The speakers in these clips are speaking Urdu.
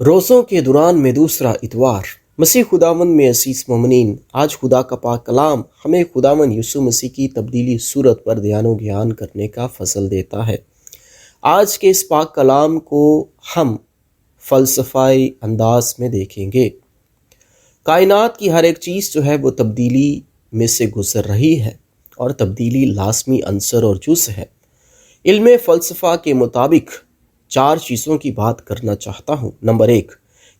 روزوں کے دوران میں دوسرا اتوار مسیح خداوند میں عزیز مومنین، آج خدا کا پاک کلام ہمیں خداوند یسوع مسیح کی تبدیلی صورت پر دھیان و گیان کرنے کا فضل دیتا ہے۔ آج کے اس پاک کلام کو ہم فلسفائی انداز میں دیکھیں گے۔ کائنات کی ہر ایک چیز جو ہے وہ تبدیلی میں سے گزر رہی ہے، اور تبدیلی لازمی عنصر اور جز ہے۔ علم فلسفہ کے مطابق 4 چیزوں کی بات کرنا چاہتا ہوں۔ نمبر 1،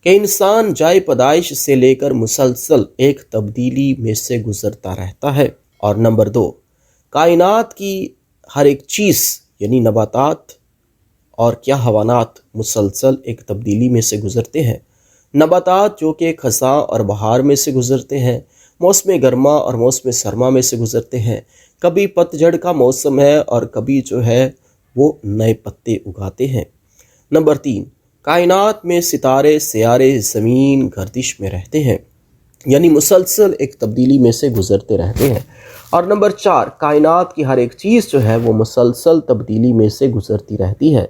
کہ انسان جائے پیدائش سے لے کر مسلسل ایک تبدیلی میں سے گزرتا رہتا ہے۔ اور نمبر 2، کائنات کی ہر ایک چیز یعنی نباتات اور کیا حیوانات مسلسل ایک تبدیلی میں سے گزرتے ہیں۔ نباتات جو کہ خزاں اور بہار میں سے گزرتے ہیں، موسم گرما اور موسم سرما میں سے گزرتے ہیں۔ کبھی پتجھڑ کا موسم ہے اور کبھی جو ہے وہ نئے پتے اگاتے ہیں۔ نمبر 3، کائنات میں ستارے سیارے زمین گردش میں رہتے ہیں، یعنی مسلسل ایک تبدیلی میں سے گزرتے رہتے ہیں۔ اور نمبر 4، کائنات کی ہر ایک چیز جو ہے وہ مسلسل تبدیلی میں سے گزرتی رہتی ہے۔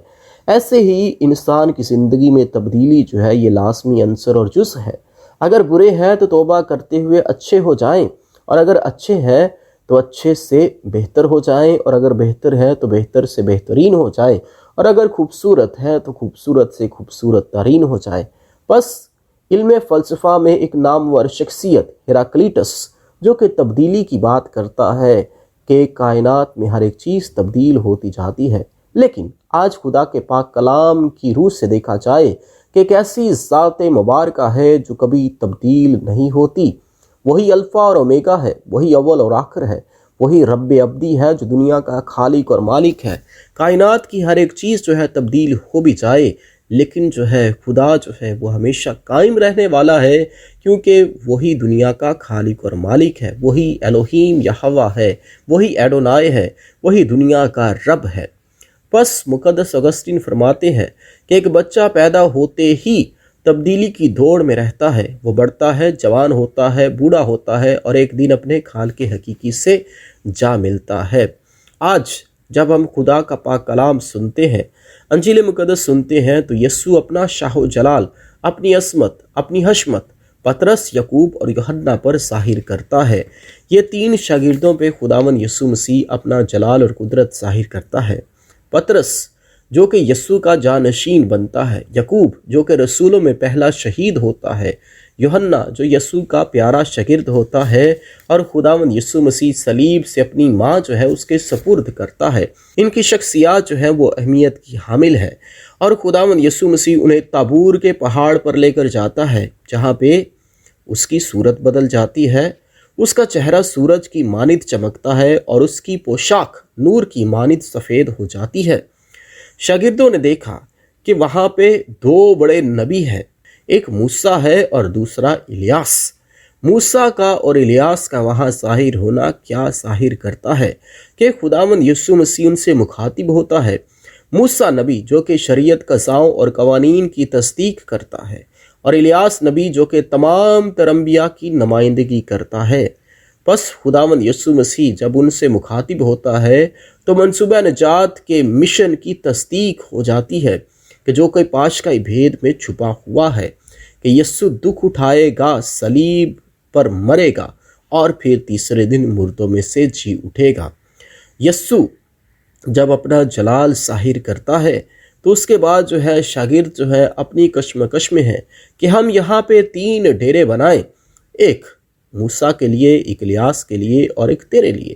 ایسے ہی انسان کی زندگی میں تبدیلی جو ہے یہ لازمی عنصر اور جز ہے۔ اگر برے ہیں تو توبہ کرتے ہوئے اچھے ہو جائیں، اور اگر اچھے ہیں تو اچھے سے بہتر ہو جائیں، اور اگر بہتر ہے تو بہتر سے بہترین ہو جائیں، اور اگر خوبصورت ہے تو خوبصورت سے خوبصورت ترین ہو جائے۔ بس علم فلسفہ میں ایک نامور شخصیت ہیراکلیٹس جو کہ تبدیلی کی بات کرتا ہے کہ کائنات میں ہر ایک چیز تبدیل ہوتی جاتی ہے، لیکن آج خدا کے پاک کلام کی روح سے دیکھا جائے کہ ایک ایسی ذات مبارکہ ہے جو کبھی تبدیل نہیں ہوتی۔ وہی الفا اور اومیگا ہے، وہی اول اور آخر ہے، وہی رب ابدی ہے جو دنیا کا خالق اور مالک ہے۔ کائنات کی ہر ایک چیز جو ہے تبدیل ہو بھی جائے، لیکن جو ہے خدا جو ہے وہ ہمیشہ قائم رہنے والا ہے، کیونکہ وہی دنیا کا خالق اور مالک ہے، وہی الوہیم یہوہ ہے، وہی ایڈونائے ہے، وہی دنیا کا رب ہے۔ بس مقدس اگسطین فرماتے ہیں کہ ایک بچہ پیدا ہوتے ہی تبدیلی کی دوڑ میں رہتا ہے۔ وہ بڑھتا ہے، جوان ہوتا ہے، بوڑھا ہوتا ہے، اور ایک دن اپنے خالق حقیقی سے جا ملتا ہے۔ آج جب ہم خدا کا پاک کلام سنتے ہیں، انجیل مقدس سنتے ہیں، تو یسوع اپنا شاہ و جلال، اپنی عظمت، اپنی حشمت پطرس، یعقوب اور یوحنا پر ظاہر کرتا ہے۔ یہ 3 شاگردوں پہ خداوند یسوع مسیح اپنا جلال اور قدرت ظاہر کرتا ہے۔ پطرس جو کہ یسوع کا جانشین بنتا ہے، یعقوب جو کہ رسولوں میں پہلا شہید ہوتا ہے، یوحنا جو یسوع کا پیارا شاگرد ہوتا ہے، اور خداوند یسوع مسیح صلیب سے اپنی ماں جو ہے اس کے سپرد کرتا ہے۔ ان کی شخصیات جو ہے وہ اہمیت کی حامل ہے، اور خداوند یسوع مسیح انہیں تابور کے پہاڑ پر لے کر جاتا ہے، جہاں پہ اس کی صورت بدل جاتی ہے۔ اس کا چہرہ سورج کی مانند چمکتا ہے، اور اس کی پوشاک نور کی مانند سفید ہو جاتی ہے۔ شاگردوں نے دیکھا کہ وہاں پہ 2 بڑے نبی ہیں، ایک موسیٰ ہے اور دوسرا الیاس۔ موسیٰ کا اور الیاس کا وہاں ظاہر ہونا کیا ظاہر کرتا ہے کہ خداوند یسوع مسیح ان سے مخاطب ہوتا ہے۔ موسیٰ نبی جو کہ شریعت قضاؤں اور قوانین کی تصدیق کرتا ہے، اور الیاس نبی جو کہ تمام تر انبیاء کی نمائندگی کرتا ہے۔ بس خداوند یسوع مسیح جب ان سے مخاطب ہوتا ہے تو منصوبہ نجات کے مشن کی تصدیق ہو جاتی ہے کہ جو کہ پاشکائی بھید میں چھپا ہوا ہے، کہ یسوع دکھ اٹھائے گا، صلیب پر مرے گا، اور پھر تیسرے دن مردوں میں سے جی اٹھے گا۔ یسوع جب اپنا جلال ظاہر کرتا ہے تو اس کے بعد جو ہے شاگرد جو ہے اپنی کشمکش میں ہے کہ ہم یہاں پہ 3 ڈیرے بنائیں، ایک موسیٰ کے لیے، ایک الیاس کے لیے، اور ایک تیرے لیے۔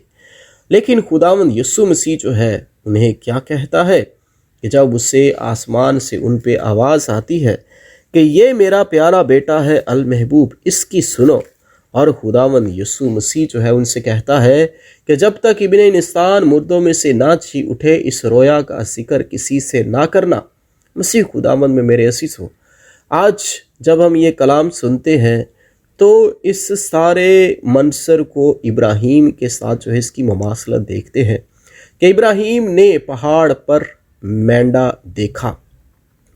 لیکن خداوند یسوع مسیح جو ہے انہیں کیا کہتا ہے کہ جب اسے آسمان سے ان پہ آواز آتی ہے کہ یہ میرا پیارا بیٹا ہے المحبوب، اس کی سنو، اور خداوند یسوع مسیح جو ہے ان سے کہتا ہے کہ جب تک ابن انسان مردوں میں سے نہ جی اٹھے اس رویا کا ذکر کسی سے نہ کرنا۔ مسیح خداوند میں میرے عزیز ہو، آج جب ہم یہ کلام سنتے ہیں تو اس سارے منظر کو ابراہیم کے ساتھ جو ہے اس کی مماثلت دیکھتے ہیں کہ ابراہیم نے پہاڑ پر مینڈا دیکھا،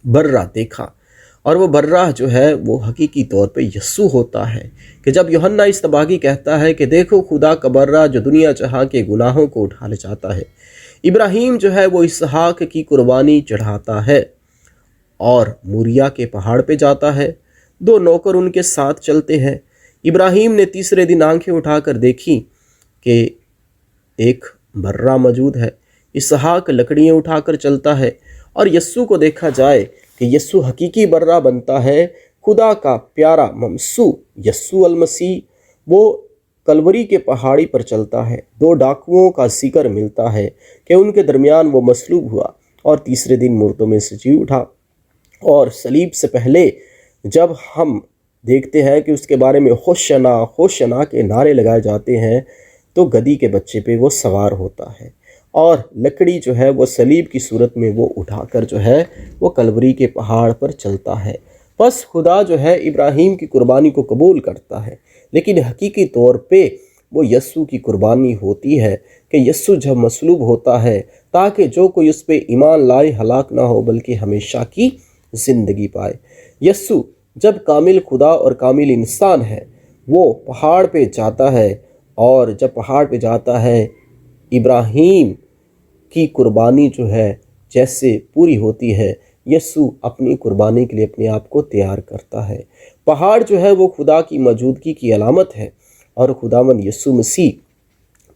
برہ دیکھا، اور وہ برہ جو ہے وہ حقیقی طور پہ یسوع ہوتا ہے۔ کہ جب یوحنا استباغی کہتا ہے کہ دیکھو خدا کا برہ جو دنیا جہاں کے گناہوں کو اٹھا لے جاتا ہے، ابراہیم جو ہے وہ اسحاق کی قربانی چڑھاتا ہے، اور موریا کے پہاڑ پہ جاتا ہے۔ 2 نوکر ان کے ساتھ چلتے ہیں۔ ابراہیم نے تیسرے دن آنکھیں اٹھا کر دیکھی کہ ایک برہ موجود ہے۔ اسحاق لکڑیاں اٹھا کر چلتا ہے، اور یسوع کو دیکھا جائے کہ یسوع حقیقی برہ بنتا ہے، خدا کا پیارا ممسوح یسوع المسیح۔ وہ کلوری کے پہاڑی پر چلتا ہے۔ 2 ڈاکوؤں کا ذکر ملتا ہے کہ ان کے درمیان وہ مصلوب ہوا اور تیسرے دن مردوں میں سے جی اٹھا۔ اور صلیب سے پہلے جب ہم دیکھتے ہیں کہ اس کے بارے میں ہوشنا ہوشنا کے نعرے لگائے جاتے ہیں، تو گدھی کے بچے پہ وہ سوار ہوتا ہے، اور لکڑی جو ہے وہ صلیب کی صورت میں وہ اٹھا کر جو ہے وہ کلوری کے پہاڑ پر چلتا ہے۔ بس خدا جو ہے ابراہیم کی قربانی کو قبول کرتا ہے، لیکن حقیقی طور پہ وہ یسوع کی قربانی ہوتی ہے کہ یسوع جب مصلوب ہوتا ہے تاکہ جو کوئی اس پہ ایمان لائے ہلاک نہ ہو بلکہ ہمیشہ کی زندگی پائے۔ یسوع جب کامل خدا اور کامل انسان ہے، وہ پہاڑ پہ جاتا ہے، اور جب پہاڑ پہ جاتا ہے ابراہیم کی قربانی جو ہے جیسے پوری ہوتی ہے، یسوع اپنی قربانی کے لیے اپنے آپ کو تیار کرتا ہے۔ پہاڑ جو ہے وہ خدا کی موجودگی کی علامت ہے، اور خداوند یسوع مسیح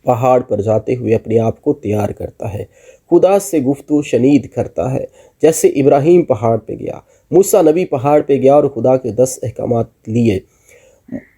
پہاڑ پر جاتے ہوئے اپنے آپ کو تیار کرتا ہے، خدا سے گفتگو شنید کرتا ہے۔ جیسے ابراہیم پہاڑ پہ گیا، موسیٰ نبی پہاڑ پہ گیا اور خدا کے 10 احکامات لیے،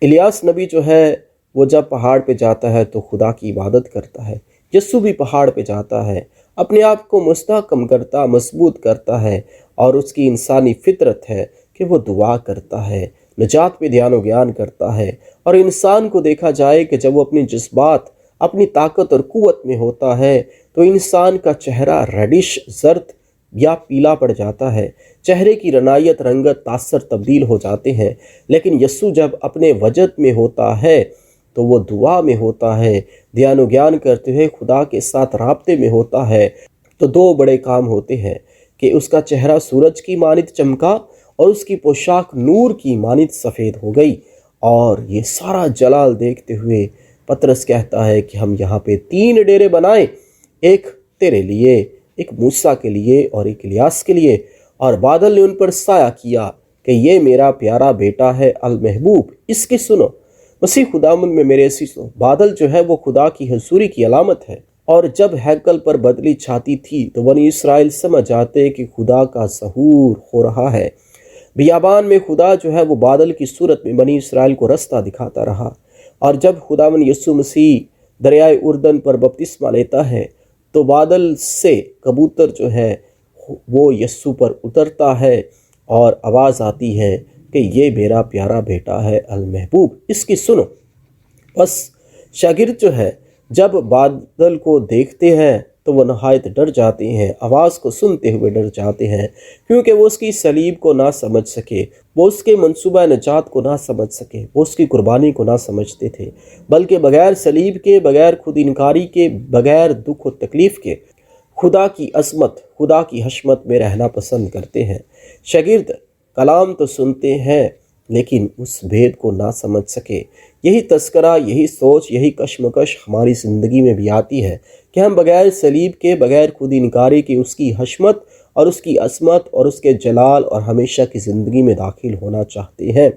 الیاس نبی جو ہے وہ جب پہاڑ پہ جاتا ہے تو خدا کی عبادت کرتا ہے۔ یسوع بھی پہاڑ پہ جاتا ہے، اپنے آپ کو مستحکم کرتا، مضبوط کرتا ہے، اور اس کی انسانی فطرت ہے کہ وہ دعا کرتا ہے، نجات پہ دھیان و گیان کرتا ہے۔ اور انسان کو دیکھا جائے کہ جب وہ اپنی جذبات، اپنی طاقت اور قوت میں ہوتا ہے تو انسان کا چہرہ ریڈش، زرد یا پیلا پڑ جاتا ہے، چہرے کی رنائیت، رنگت، تاثر تبدیل ہو جاتے ہیں۔ لیکن یسوع جب اپنے وجد میں ہوتا ہے تو وہ دعا میں ہوتا ہے، دھیان و گیان کرتے ہوئے خدا کے ساتھ رابطے میں ہوتا ہے، تو 2 بڑے کام ہوتے ہیں کہ اس کا چہرہ سورج کی مانند چمکا اور اس کی پوشاک نور کی مانند سفید ہو گئی۔ اور یہ سارا جلال دیکھتے ہوئے پطرس کہتا ہے کہ ہم یہاں پہ 3 ڈیرے بنائیں، ایک تیرے لیے، ایک موسیٰ کے لیے اور ایک الیاس کے لیے۔ اور بادل نے ان پر سایہ کیا کہ یہ میرا پیارا بیٹا ہے المحبوب، اس کی سنو۔ مسیح خداوند میں میرے عزیزو، بادل جو ہے وہ خدا کی حضوری کی علامت ہے، اور جب ہیکل پر بدلی چھاتی تھی تو بنی اسرائیل سمجھ جاتے کہ خدا کا ظہور ہو رہا ہے۔ بیابان میں خدا جو ہے وہ بادل کی صورت میں بنی اسرائیل کو رستہ دکھاتا رہا، اور جب خداوند یسوع مسیح دریائے اردن پر بپتسمہ لیتا ہے تو بادل سے کبوتر جو ہے وہ یسوع پر اترتا ہے، اور آواز آتی ہے کہ یہ میرا پیارا بیٹا ہے المحبوب، اس کی سنو۔ بس شاگرد جو ہے جب بادل کو دیکھتے ہیں تو وہ نہایت ڈر جاتے ہیں، آواز کو سنتے ہوئے ڈر جاتے ہیں، کیونکہ وہ اس کی صلیب کو نہ سمجھ سکے، وہ اس کے منصوبہ نجات کو نہ سمجھ سکے، وہ اس کی قربانی کو نہ سمجھتے تھے، بلکہ بغیر صلیب کے، بغیر خود انکاری کے، بغیر دکھ و تکلیف کے خدا کی عظمت، خدا کی حشمت میں رہنا پسند کرتے ہیں۔ شاگرد کلام تو سنتے ہیں لیکن اس بھید کو نہ سمجھ سکے۔ یہی تذکرہ، یہی سوچ، یہی کشمکش ہماری زندگی میں بھی آتی ہے کہ ہم بغیر صلیب کے، بغیر خود انکاری کے اس کی حشمت اور اس کی عظمت اور اس کے جلال اور ہمیشہ کی زندگی میں داخل ہونا چاہتے ہیں۔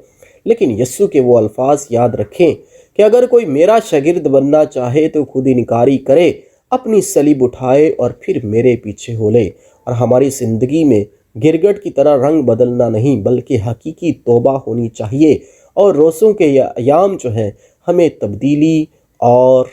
لیکن یسوع کے وہ الفاظ یاد رکھیں کہ اگر کوئی میرا شاگرد بننا چاہے تو خود انکاری کرے، اپنی صلیب اٹھائے اور پھر میرے پیچھے ہو لے۔ اور ہماری زندگی میں گرگٹ کی طرح رنگ بدلنا نہیں، بلکہ حقیقی توبہ ہونی چاہیے، اور روزوں کے ایام جو ہیں ہمیں تبدیلی اور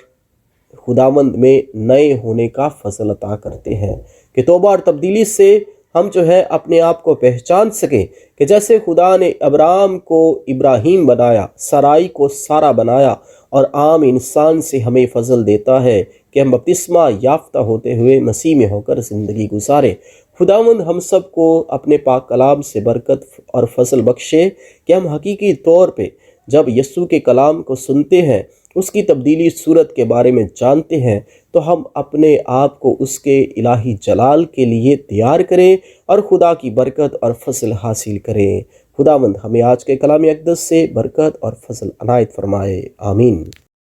خداوند میں نئے ہونے کا فضل عطا کرتے ہیں کہ توبہ اور تبدیلی سے ہم جو ہے اپنے آپ کو پہچان سکیں کہ جیسے خدا نے ابراہیم کو ابراہیم بنایا، سرائی کو سارا بنایا، اور عام انسان سے ہمیں فضل دیتا ہے کہ ہم بپتسمہ یافتہ ہوتے ہوئے مسیح میں ہو کر زندگی گزاریں۔ خداوند ہم سب کو اپنے پاک کلام سے برکت اور فضل بخشے کہ ہم حقیقی طور پہ جب یسوع کے کلام کو سنتے ہیں، اس کی تبدیلی صورت کے بارے میں جانتے ہیں، تو ہم اپنے آپ کو اس کے الہی جلال کے لیے تیار کریں اور خدا کی برکت اور فضل حاصل کریں۔ خداوند ہمیں آج کے کلام اقدس سے برکت اور فضل عنایت فرمائے، آمین۔